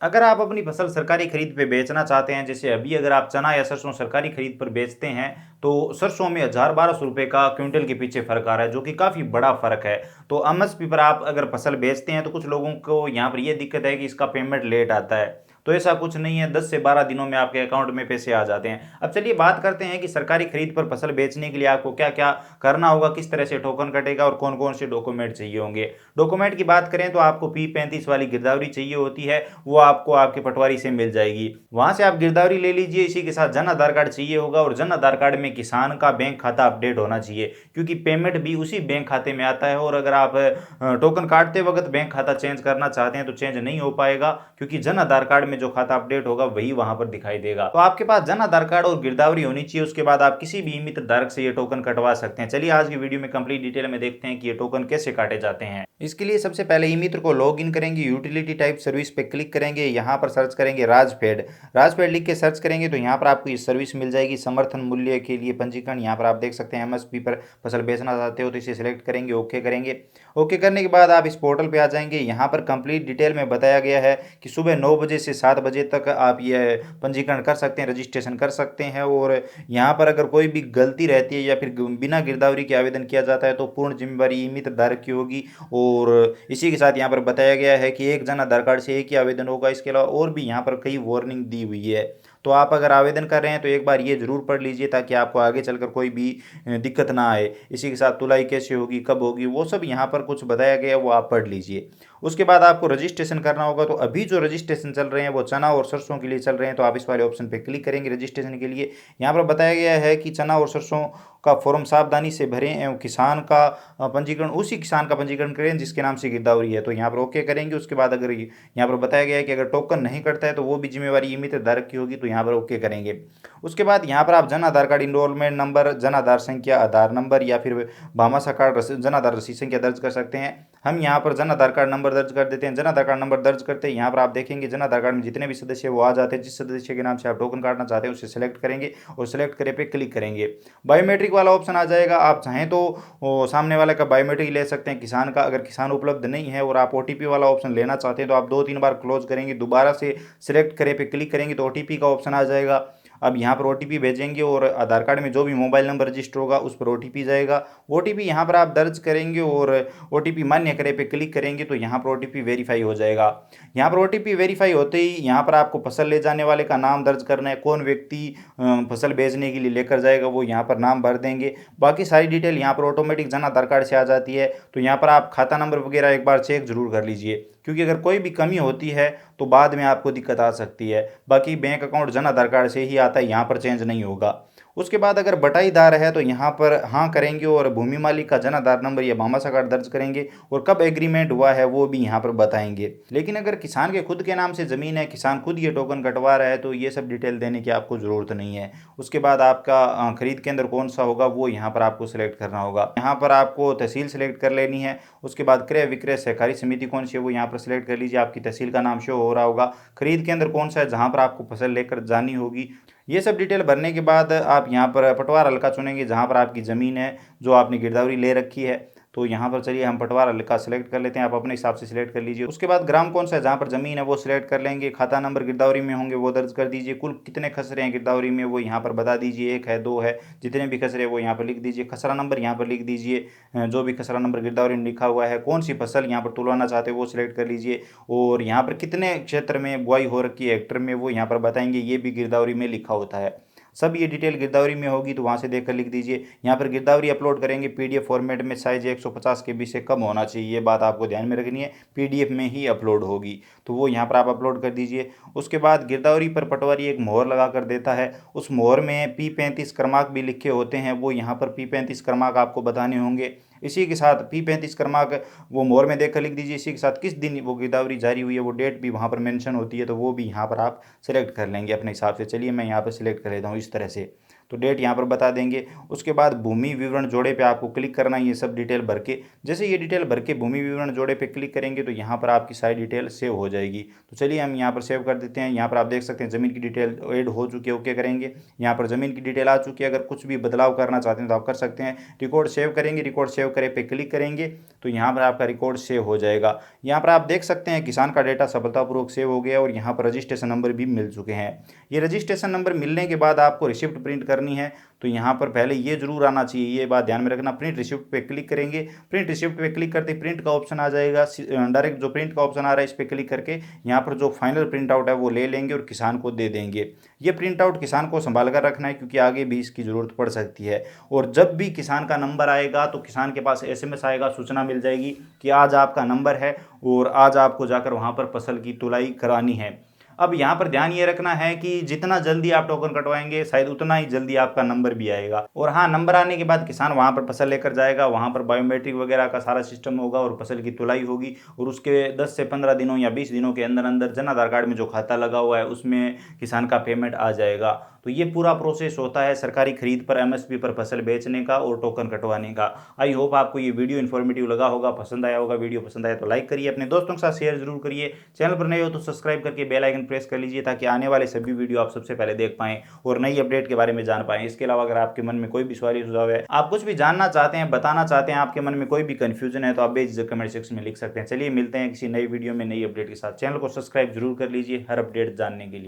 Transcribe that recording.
अगर आप अपनी फसल सरकारी खरीद पे बेचना चाहते हैं, जैसे अभी अगर आप चना या सरसों सरकारी खरीद पर बेचते हैं, तो सरसों में 1000-1200 रुपए का क्विंटल के पीछे फ़र्क आ रहा है, जो कि काफ़ी बड़ा फ़र्क है। तो एमएसपी पर आप अगर फसल बेचते हैं, तो कुछ लोगों को यहाँ पर ये दिक्कत है कि इसका पेमेंट लेट आता है। तो ऐसा कुछ नहीं है, 10 से 12 दिनों में आपके अकाउंट में पैसे आ जाते हैं। अब चलिए बात करते हैं कि सरकारी खरीद पर फसल बेचने के लिए आपको क्या-क्या करना होगा, किस तरह से टोकन कटेगा और कौन-कौन से डॉक्यूमेंट चाहिए होंगे। डॉक्यूमेंट की बात करें तो आपको P35 वाली गिरदावरी चाहिए होती है, वो आपको आपके पटवारी से मिल जाएगी। वहाँ से आप गिरदावरी ले लीजिए, इसी के साथ जन आधार कार्ड चाहिए होगा और जन आधार कार्ड में किसान का बैंक खाता अपडेट होना चाहिए, क्योंकि पेमेंट भी उसी बैंक खाते में आता है और अगर आप टोकन काटते वक़्त बैंक खाता चेंज करना चाहते हैं तो चेंज नहीं हो पाएगा, क्योंकि जन आधार कार्ड में जो खाता अपडेट होगा वही वहाँ पर दिखाई देगा। तो आपके पास जन आधार कार्ड और गिरदावरी होनी चाहिए, उसके बाद आप किसी भी मित्र धारक से ये टोकन कटवा सकते हैं। चलिए आज की वीडियो में कंप्लीट डिटेल में देखते हैं कि ये टोकन कैसे काटे जाते हैं। इसके लिए सबसे पहले ई मित्र को लॉग इन करेंगे, यूटिलिटी टाइप सर्विस पे क्लिक करेंगे, यहाँ पर सर्च करेंगे राजफेड। राजफेड लिख के सर्च करेंगे तो यहाँ पर आपको ये सर्विस मिल जाएगी, समर्थन मूल्य के लिए पंजीकरण। यहाँ पर आप देख सकते हैं एमएसपी पर फसल बेचना चाहते हो तो इसे सिलेक्ट करेंगे, ओके करेंगे। ओके करने के बाद आप इस पोर्टल पे आ जाएंगे। यहाँ पर कंप्लीट डिटेल में बताया गया है कि सुबह 9 बजे से 7 बजे तक आप ये पंजीकरण कर सकते हैं, रजिस्ट्रेशन कर सकते हैं। और यहाँ पर अगर कोई भी गलती रहती है या फिर बिना गिरदावरी के आवेदन किया जाता है तो पूर्ण जिम्मेवारी ई मित्र धारक की होगी। और इसी के साथ यहाँ पर बताया गया है कि एक जन आधार कार्ड से एक ही आवेदन होगा। इसके अलावा और भी यहाँ पर कई वार्निंग दी हुई है, तो आप अगर आवेदन कर रहे हैं तो एक बार ये ज़रूर पढ़ लीजिए ताकि आपको आगे चलकर कोई भी दिक्कत ना आए। इसी के साथ तुलाई कैसे होगी, कब होगी, वो सब यहाँ पर कुछ बताया गया है, वो आप पढ़ लीजिए। उसके बाद आपको रजिस्ट्रेशन करना होगा। तो अभी जो रजिस्ट्रेशन चल रहे हैं वो चना और सरसों के लिए चल रहे हैं, तो आप इस वाले ऑप्शन पे क्लिक करेंगे रजिस्ट्रेशन के लिए। यहाँ पर बताया गया है कि चना और सरसों का फॉर्म सावधानी से भरें एवं किसान का पंजीकरण उसी किसान का पंजीकरण करें जिसके नाम से गिरदावरी है, तो यहाँ पर ओके करेंगे। उसके बाद अगर यहाँ पर बताया गया है कि अगर टोकन नहीं कटता है तो वो भी जिम्मेवारी ई मित्र धारक की होगी, तो यहाँ पर ओके करेंगे। उसके बाद यहाँ पर आप Jan Aadhaar card enrolment number, Jan Aadhaar संख्या, आधार नंबर या फिर भामाशाह कार्ड जन आधार रसीद संख्या दर्ज कर सकते हैं। हम यहाँ पर जन आधार कार्ड नंबर दर्ज कर देते हैं। जन आधार कार्ड नंबर दर्ज करते हैं, यहाँ पर आप देखेंगे जन आधार कार्ड में जितने भी सदस्य वो आ जाते हैं। जिस सदस्य के नाम से आप टोकन काटना चाहते हैं उसे सेलेक्ट करेंगे और सेलेक्ट करे पे क्लिक करेंगे। बायोमेट्रिक वाला ऑप्शन आ जाएगा, आप चाहें तो सामने वाले का बायोमेट्रिक ले सकते हैं, किसान का। अगर किसान उपलब्ध नहीं है और आप ओटीपी वाला ऑप्शन लेना चाहते हैं तो आप 2-3 बार क्लोज करेंगे, दोबारा से सिलेक्ट करे पे क्लिक करेंगे तो ओटीपी का ऑप्शन आ जाएगा। अब यहाँ पर ओटीपी भेजेंगे और आधार कार्ड में जो भी मोबाइल नंबर रजिस्टर होगा उस पर ओटीपी जाएगा। ओटीपी यहाँ पर आप दर्ज करेंगे और ओटीपी मान्य करे पे क्लिक करेंगे तो यहाँ पर ओटीपी वेरीफाई हो जाएगा। यहाँ पर ओटीपी वेरीफाई होते ही यहाँ पर आपको फसल ले जाने वाले का नाम दर्ज करना है, कौन व्यक्ति फसल बेचने के लिए लेकर जाएगा वो यहाँ पर नाम भर देंगे। बाकी सारी डिटेल यहाँ पर ऑटोमेटिक जन आधार कार्ड से आ जाती है। तो यहाँ पर आप खाता नंबर वगैरह एक बार चेक जरूर कर लीजिए, क्योंकि अगर कोई भी कमी होती है तो बाद में आपको दिक्कत आ सकती है। बाकी bank account Jan Aadhaar card से ही आता है, यहाँ पर चेंज नहीं होगा। उसके बाद अगर बटाईदार है तो यहाँ पर हाँ करेंगे और भूमि मालिक का जन आधार नंबर या भामाशाह कार्ड दर्ज करेंगे और कब एग्रीमेंट हुआ है वो भी यहाँ पर बताएंगे। लेकिन अगर किसान के खुद के नाम से ज़मीन है, किसान खुद ये टोकन कटवा रहा है, तो ये सब डिटेल देने की आपको ज़रूरत नहीं है। उसके बाद आपका खरीद केंद्र कौन सा होगा वो यहाँ पर आपको सिलेक्ट करना होगा। यहाँ पर आपको तहसील सेलेक्ट कर लेनी है। उसके बाद क्रय विक्रय सहकारी समिति कौन सी है वो यहाँ पर सिलेक्ट कर लीजिए, आपकी तहसील का नाम शो हो रहा होगा। खरीद केंद्र कौन सा है जहाँ पर आपको फसल लेकर जानी होगी। ये सब डिटेल भरने के बाद आप यहाँ पर पटवार हल्का चुनेंगे जहाँ पर आपकी ज़मीन है, जो आपने गिरदावरी ले रखी है। तो यहाँ पर चलिए हम पटवार हल्का सेलेक्ट कर लेते हैं, आप अपने हिसाब से सिलेक्ट कर लीजिए। उसके बाद ग्राम कौन सा है जहाँ पर ज़मीन है वो सिलेक्ट कर लेंगे। खाता नंबर गिरदावरी में होंगे वो दर्ज कर दीजिए। कुल कितने खसरे हैं गिरदावरी में वो यहाँ पर बता दीजिए, 1 है 2 है, जितने भी खसरे वो यहाँ पर लिख दीजिए। खसरा नंबर यहाँ पर लिख दीजिए, जो भी खसरा नंबर गिरदावरी में लिखा हुआ है। कौन सी फसल यहाँ पर तुलवाना चाहते हैं वो सिलेक्ट कर लीजिए और यहाँ पर कितने क्षेत्र में बुआई हो रखी है हेक्टर में वो यहाँ पर बताएंगे, ये भी गिरदावरी में लिखा होता है। सब ये डिटेल गिरदावरी में होगी तो वहाँ से देखकर लिख दीजिए। यहाँ पर गिरदावरी अपलोड करेंगे पीडीएफ फॉर्मेट में, साइज 150 KB से कम होना चाहिए, ये बात आपको ध्यान में रखनी है। पीडीएफ में ही अपलोड होगी तो वो यहाँ पर आप अपलोड कर दीजिए। उसके बाद गिरदावरी पर पटवारी एक मोहर लगा कर देता है, उस मोहर में P35 क्रमांक भी लिखे होते हैं, वो यहाँ पर P35 क्रमांक आपको बताने होंगे। इसी के साथ P35 क्रमांक वो मोहर में देखकर लिख दीजिए। इसी के साथ किस दिन वो गिरदावरी जारी हुई है वो डेट भी वहाँ पर मेंशन होती है, तो वो भी यहाँ पर आप सेलेक्ट कर लेंगे अपने हिसाब से। चलिए मैं यहाँ पर सिलेक्ट कर लेता हूँ इस तरह से। तो डेट यहाँ पर बता देंगे। उसके बाद भूमि विवरण जोड़े पे आपको क्लिक करना है, ये सब डिटेल भर के। जैसे ये डिटेल भर के भूमि विवरण जोड़े पे क्लिक करेंगे तो यहाँ पर आपकी सारी डिटेल सेव हो जाएगी। तो चलिए हम यहाँ पर सेव कर देते हैं। यहाँ पर आप देख सकते हैं ज़मीन की डिटेल ऐड हो चुकी है, ओके करेंगे। यहाँ पर ज़मीन की डिटेल आ चुकी है। अगर कुछ भी बदलाव करना चाहते हैं तो आप कर सकते हैं। रिकॉर्ड सेव करेंगे, रिकॉर्ड सेव करे पे क्लिक करेंगे तो यहाँ पर आपका रिकॉर्ड सेव हो जाएगा। यहाँ पर आप देख सकते हैं किसान का डेटा सफलतापूर्वक सेव हो गया और यहाँ पर रजिस्ट्रेशन नंबर भी मिल चुके हैं। ये रजिस्ट्रेशन नंबर मिलने के बाद आपको रिसिप्ट प्रिंट करनी है। तो यहाँ पर पहले ये जरूर आना चाहिए, ये बात ध्यान में रखना। प्रिंट रिसिप्ट पे क्लिक करेंगे, प्रिंट रिसिप्ट पे क्लिक करते प्रिंट का ऑप्शन आ जाएगा। डायरेक्ट जो प्रिंट का ऑप्शन आ रहा है इस पर क्लिक करके यहाँ पर जो फाइनल प्रिंट आउट है वो ले लेंगे और किसान को दे देंगे। ये प्रिंट आउट किसान को संभाल कर रखना है क्योंकि आगे भी इसकी ज़रूरत पड़ सकती है। और जब भी किसान का नंबर आएगा तो किसान के पास SMS आएगा, सूचना मिल जाएगी कि आज आपका नंबर है और आज आपको जाकर वहाँ पर फसल की तुलाई करानी है। अब यहाँ पर ध्यान ये रखना है कि जितना जल्दी आप टोकन कटवाएंगे शायद उतना ही जल्दी आपका नंबर भी आएगा। और हाँ, नंबर आने के बाद किसान वहाँ पर फसल लेकर जाएगा, वहाँ पर बायोमेट्रिक वगैरह का सारा सिस्टम होगा और फसल की तुलाई होगी। और उसके 10 से 15 दिनों या 20 दिनों के अंदर अंदर जन आधार कार्ड में जो खाता लगा हुआ है उसमें किसान का पेमेंट आ जाएगा। तो ये पूरा प्रोसेस होता है सरकारी खरीद पर MSP पर फसल बेचने का और टोकन कटवाने का। आई होप आपको ये वीडियो इन्फॉर्मेटिव लगा होगा, पसंद आया होगा। वीडियो पसंद आया तो लाइक करिए, अपने दोस्तों के साथ शेयर जरूर करिए। चैनल पर नए हो तो सब्सक्राइब करके बेल आइकन प्रेस कर लीजिए ताकि आने वाले सभी वीडियो आप सबसे पहले देख पाएं और नई अपडेट के बारे में जान पाएं। इसके अलावा अगर आपके मन में कोई भी सवाल या सुझाव है, आप कुछ भी जानना चाहते हैं, बताना चाहते हैं, आपके मन में कोई भी कंफ्यूजन है तो आप बेझिझक कमेंट सेक्शन में लिख सकते हैं। चलिए मिलते हैं किसी नई वीडियो में नई अपडेट के साथ। चैनल को सब्सक्राइब जरूर कर लीजिए हर अपडेट जानने के लिए।